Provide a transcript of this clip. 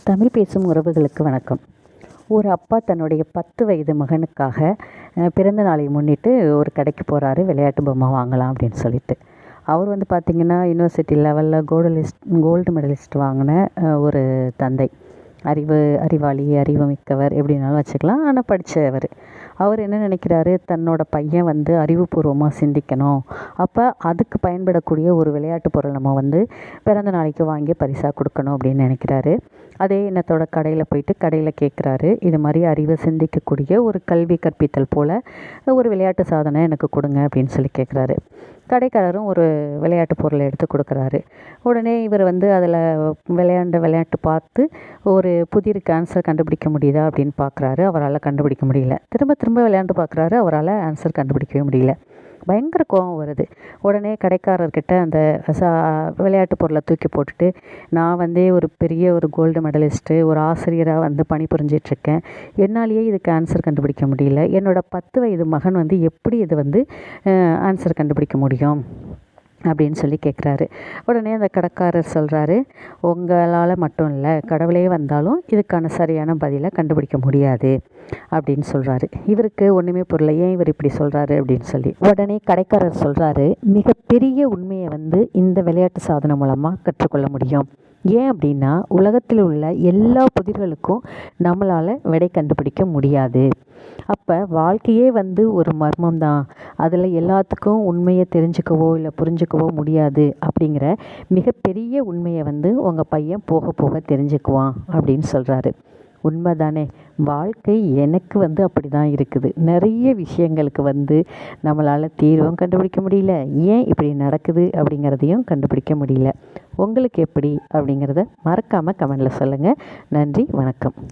தமிழ் பேசும் உறவுகளுக்கு வணக்கம். ஒரு அப்பா தன்னுடைய 10 வயது மகனுக்காக பிறந்த நாளை முன்னிட்டு ஒரு கடைக்கு போகிறாரு, விளையாட்டு பொம்மை வாங்கலாம் அப்படின்னு சொல்லிட்டு. அவர் பார்த்திங்கன்னா யூனிவர்சிட்டி லெவலில் கோல்டு மெடலிஸ்ட் வாங்கின ஒரு தந்தை. அறிவாளி, அறிவு மிக்கவர் எப்படின்னாலும் வச்சுக்கலாம். ஆனால் படித்தவர். அவர் என்ன நினைக்கிறாரு, தன்னோட பையன் அறிவுபூர்வமாக சிந்திக்கணும். அப்போ அதுக்கு பயன்படக்கூடிய ஒரு விளையாட்டு பொருள் நம்ம பிறந்த நாளைக்கு வாங்கி பரிசாக கொடுக்கணும் அப்படின்னு நினைக்கிறாரு. அதே எண்ணத்தோட கடையில் கேட்குறாரு, இது மாதிரி அறிவை சிந்திக்கக்கூடிய ஒரு கல்வி கற்பித்தல் போல் ஒரு விளையாட்டு சாதனை எனக்கு கொடுங்க அப்படின்னு சொல்லி கேட்குறாரு. கடைக்காரரும் ஒரு விளையாட்டு பொருளை எடுத்து கொடுக்குறாரு. உடனே இவர் அதில் விளையாட்டு பார்த்து ஒரு புதிருக்கு ஆன்சர் கண்டுபிடிக்க முடியுதா அப்படின்னு பார்க்குறாரு. அவரால் கண்டுபிடிக்க முடியல. திரும்ப திரும்ப விளையாண்டு பார்க்குறாரு. அவரால் ஆன்சர் கண்டுபிடிக்கவே முடியல. பயங்கர கோபம் வருது. உடனே கடைக்காரர்கிட்ட அந்த விளையாட்டு பொருளை தூக்கி போட்டுட்டு, நான் ஒரு பெரிய ஒரு கோல்டு மெடலிஸ்ட்டு, ஒரு ஆசிரியராக பணிபுரிஞ்சிட்ருக்கேன். என்னாலேயே இதுக்கு ஆன்சர் கண்டுபிடிக்க முடியல. என்னோடய 10 வயது மகன் எப்படி இது ஆன்சர் கண்டுபிடிக்க முடியும் அப்படின்னு சொல்லி கேட்குறாரு. உடனே அந்த கடைக்காரர் சொல்கிறாரு, உங்களால் மட்டும் இல்லை, கடவுளே வந்தாலும் இதுக்கான சரியான பதிலை கண்டுபிடிக்க முடியாது அப்படின்னு சொல்கிறாரு. இவருக்கு ஒன்றுமே புரியல, ஏன் இவர் இப்படி சொல்கிறாரு அப்படின்னு சொல்லி. உடனே கடைக்காரர் சொல்கிறாரு, மிகப்பெரிய உண்மையை இந்த விளையாட்டு சாதனம் மூலமாக கற்றுக்கொள்ள முடியும். ஏன் அப்படின்னா, உலகத்தில் உள்ள எல்லா புதிர்களுக்கும் நம்மளால் விடை கண்டுபிடிக்க முடியாது. அப்போ வாழ்க்கையே ஒரு மர்மம் தான். அதில் எல்லாத்துக்கும் உண்மையை தெரிஞ்சுக்கவோ இல்லை புரிஞ்சுக்கவோ முடியாது. அப்படிங்கிற மிகப்பெரிய உண்மையை உங்கள் பையன் போக போக தெரிஞ்சுக்குவான் அப்படின்னு சொல்கிறாரு. உண்மை தானே. வாழ்க்கை எனக்கு அப்படி தான் இருக்குது. நிறைய விஷயங்களுக்கு நம்மளால் தீர்வும் கண்டுபிடிக்க முடியல, ஏன் இப்படி நடக்குது அப்படிங்கிறதையும் கண்டுபிடிக்க முடியல. உங்களுக்கு எப்படி அப்படிங்கிறத மறக்காமல் கமெண்டில் சொல்லுங்கள். நன்றி, வணக்கம்.